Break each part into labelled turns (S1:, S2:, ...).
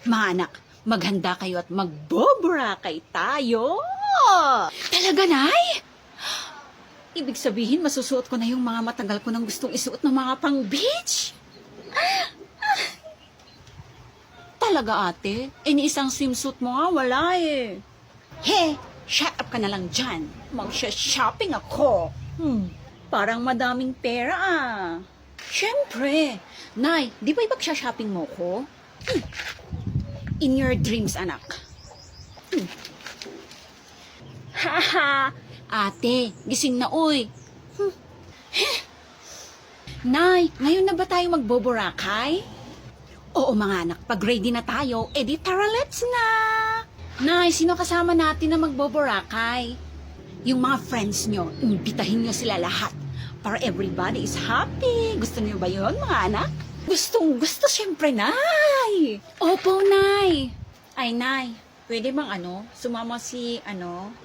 S1: Mga anak, maghanda kayo at magboborakay tayo. Talaga, Nay? Ibig sabihin, masusuot ko na yung mga matagal ko nang gustong isuot ng mga pang-beach. Talaga, ate? Iniisang swimsuit mo nga, wala eh. He, shut up ka na lang dyan. Magsha-shopping ako. Parang madaming pera ah. Siyempre. Nay, di ba ipagsha-shopping mo ko? In your dreams, anak. Haha, ate, gising na oy. Nay, ngayon na ba tayo magboborakay? Oo mga anak, pag ready na tayo, edi tara let's na. Nay, sino kasama natin na magboborakay? Yung mga friends nyo, imbitahin nyo sila lahat. Para everybody is happy. Gusto niyo ba yun, mga anak? Gustong gusto, syempre, Nay. Opo, Nay. Ay, Nay, pwede bang sumama sinong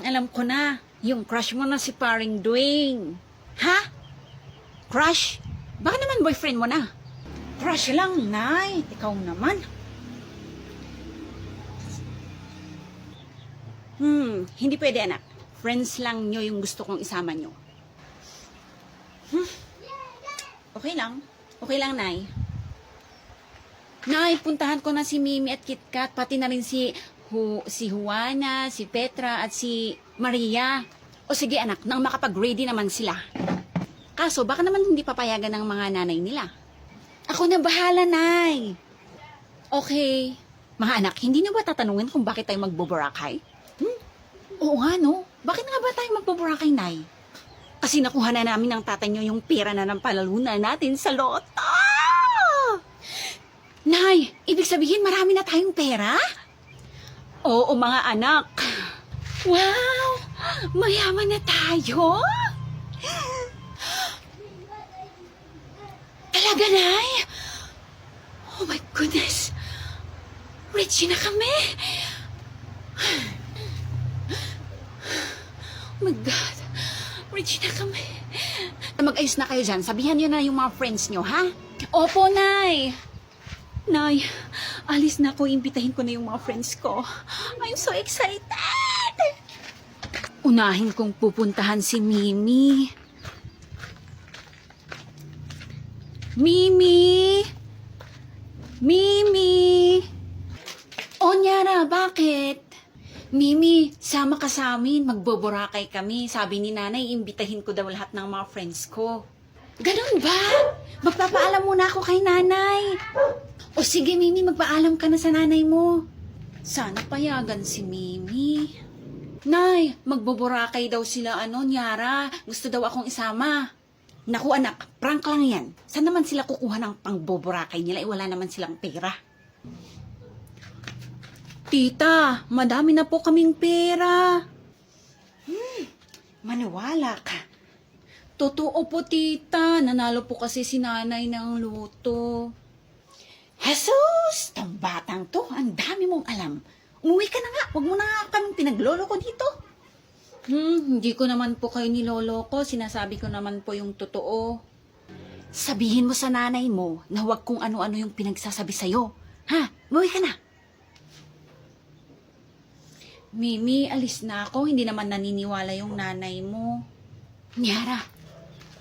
S1: alam ko na. Yung crush mo na si paring Dwayne. Ha? Crush? Baka naman boyfriend mo na. Crush lang, Nay. Ikaw naman. Hindi pwede, anak. Friends lang nyo yung gusto kong isama nyo. Okay lang. Okay lang, Nay. Nay, puntahan ko na si Mimi at KitKat, pati na rin si Juana, si Petra, at si Maria. O sige, anak, nang makapag-ready naman sila. Kaso, baka naman hindi papayagan ng mga nanay nila. Ako na bahala, Nay. Okay. Mga anak, hindi na ba tatanungin kung bakit tayo magboborakay? Oo nga, no? Bakit nga ba tayo magboborakay, Nay? Kasi nakuha na namin ng tatay nyo yung pera na ng palalunan natin sa loto. Nay, ibig sabihin marami na tayong pera? Oo, mga anak. Wow! Mayaman na tayo? Talaga, Nay? Oh my goodness. Rich na kami. Oh my God. Rich na kami. Mag-ayos na kayo dyan. Sabihan nyo na yung mga friends nyo, ha? Opo, Nay. Nay, alis na ako. Imbitahin ko na yung mga friends ko. I'm so excited. Unahin kong pupuntahan si Mimi. Mimi! Mimi! O, Nyara, bakit? Mimi, sama ka sa amin. Magboborakay kami. Sabi ni nanay, imbitahin ko daw lahat ng mga friends ko. Ganun ba? Magpapaalam muna ako kay nanay. O sige, Mimi, magpaalam ka na sa nanay mo. Sana payagan si Mimi. Nay, magboborakay daw sila, Nyara. Gusto daw akong isama. Naku, anak, prank lang yan. Saan naman sila kukuha ng pangboborakay nila? Wala naman silang pera. Tita, madami na po kaming pera. Maniwala ka. Totoo po, tita. Nanalo po kasi si nanay ng loto. Jesus! Tong batang to, ang dami mong alam. Umuwi ka na nga. Huwag mo na nga kaming pinaglolo ko dito. Hindi ko naman po kayo nilolo ko. Sinasabi ko naman po yung totoo. Sabihin mo sa nanay mo na huwag kung ano-ano yung pinagsasabi sa'yo. Ha? Umuwi ka na. Mimi, alis na ako. Hindi naman naniniwala yung nanay mo. Nyara,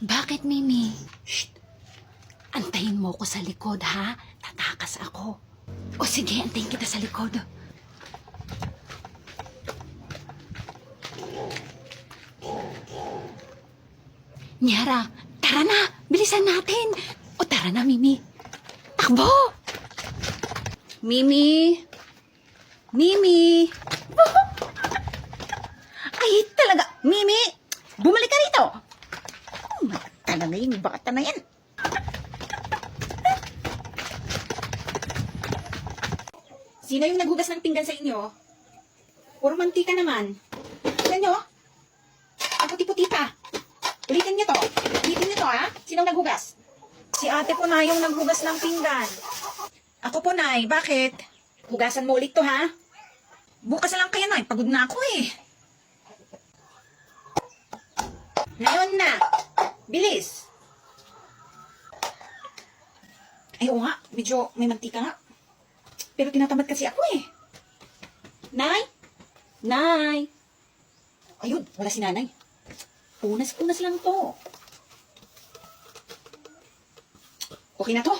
S1: bakit, Mimi? Shh! Antayin mo ko sa likod, ha? Tatakas ako. O sige, antayin kita sa likod. Nyara, tara na! Bilisan natin! O tara na, Mimi. Takbo! Mimi! Mimi! Ay, talaga! Mimi! Bumalik ka rito! Talaga yung bata na yan. Sino yung naghugas ng pinggan sa inyo? Puro mantika naman. Tignan nyo? Ang puti-puti pa. Ulitin nyo to. Ulitin nyo to, ha? Sinong naghugas? Si ate po na yung naghugas ng pinggan. Ako po, Nay. Bakit? Hugasan mo ulit to, ha? Bukas na lang kayo, Nay. Pagod na ako, eh. Ngayon na. Bilis. Ay, oo nga. Medyo may mantika nga. Pero tinatamad kasi ako eh. Nay? Nay? Ayun, wala si nanay. Punas lang to. Okay na to.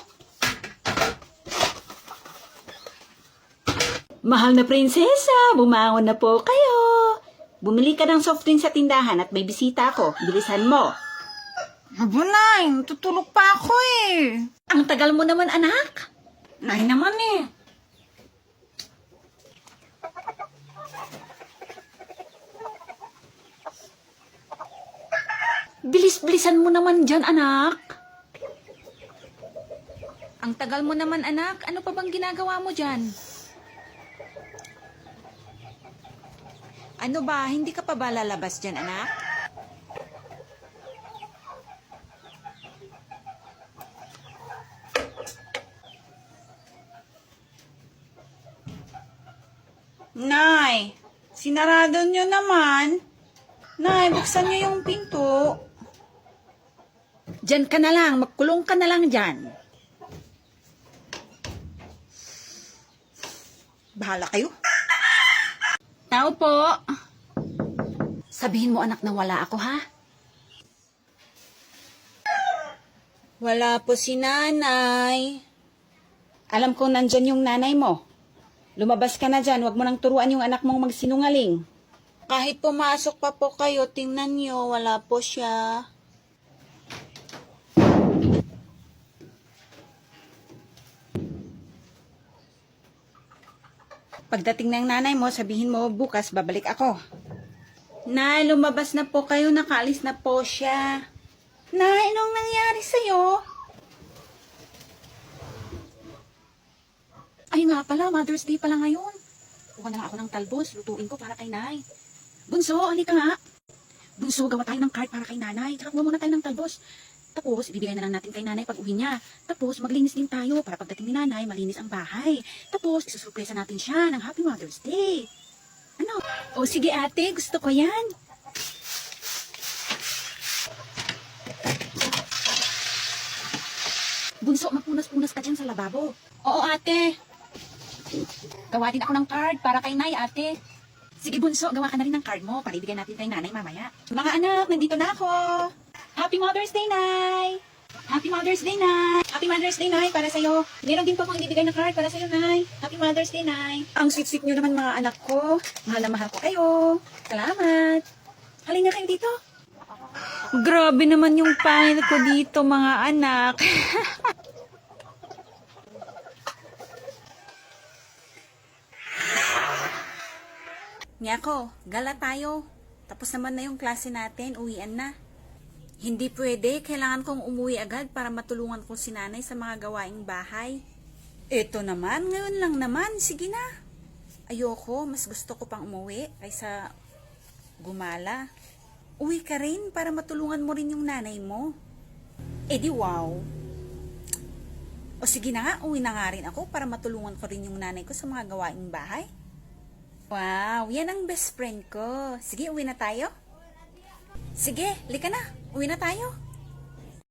S1: Mahal na prinsesa, bumangon na po kayo. Bumili ka ng soft drink sa tindahan at may bisita ako. Bilisan mo.
S2: Aba, Nay, tutulog pa ako eh.
S1: Ang tagal mo naman, anak.
S2: Nay naman eh.
S1: Bilis-bilisan mo naman dyan, anak. Ang tagal mo naman, anak. Ano pa bang ginagawa mo dyan? Ano ba? Hindi ka pa ba lalabas dyan, anak?
S2: Nay, sinarado nyo naman. Nay, buksan nyo yung pinto.
S1: Dyan ka na lang. Magkulong ka na lang dyan.
S2: Bahala kayo.
S1: Tao po. Sabihin mo, anak, na wala ako, ha?
S2: Wala po si nanay.
S1: Alam ko nandyan yung nanay mo. Lumabas ka na dyan. Huwag mo nang turuan yung anak mong magsinungaling.
S2: Kahit pumasok pa po kayo, tingnan nyo, wala po siya.
S1: Pagdating ng nanay mo, sabihin mo, bukas babalik ako.
S2: Nay, lumabas na po kayo, nakaalis na po siya.
S1: Nay, anong nangyari sa'yo? Ay nga pala, Mother's Day pala ngayon. Kuha na nga ako ng talbos, lutuin ko para kay Nay. Bunso, halika nga. Bunso, gawa tayo ng card para kay nanay. Tsaka kuha muna tayo ng talbos. Tapos, ibibigay na lang natin kay nanay pag uwi niya. Tapos, maglinis din tayo para pagdating ni nanay, malinis ang bahay. Tapos, isusurpresa natin siya ng Happy Mother's Day. Ano? O sige ate, gusto ko yan. Bunso, magpunas-punas ka dyan sa lababo.
S2: Oo, ate.
S1: Gawa din ako ng card para kay Nay, ate. Sige, Bunso, gawa ka na rin ng card mo para ibigay natin kay nanay mamaya. Mga anak, nandito na ako. Happy Mother's Day, Nay! Happy Mother's Day, Nay! Happy Mother's Day, Nay, para sa'yo. Meron din po akong ibibigay na card para sa'yo, Nay. Happy Mother's Day, Nay. Ang sweet-sweet nyo naman, mga anak ko. Mahal na mahal ko kayo. Salamat. Halina kayo dito.
S2: Grabe naman yung pangit ko dito, mga anak.
S1: Nyako, gala tayo. Tapos naman na yung klase natin, uwian na. Hindi pwede, kailangan kong umuwi agad para matulungan ko si nanay sa mga gawaing bahay. Eto naman, ngayon lang naman, sige na. Ayoko, mas gusto ko pang umuwi kaysa gumala. Uwi ka rin para matulungan mo rin yung nanay mo. Eh di wow. O sige na nga, uwi na nga rin ako para matulungan ko rin yung nanay ko sa mga gawaing bahay. Wow, yan ang best friend ko. Sige, uwi na tayo. Sige, lika na. Uwi na tayo.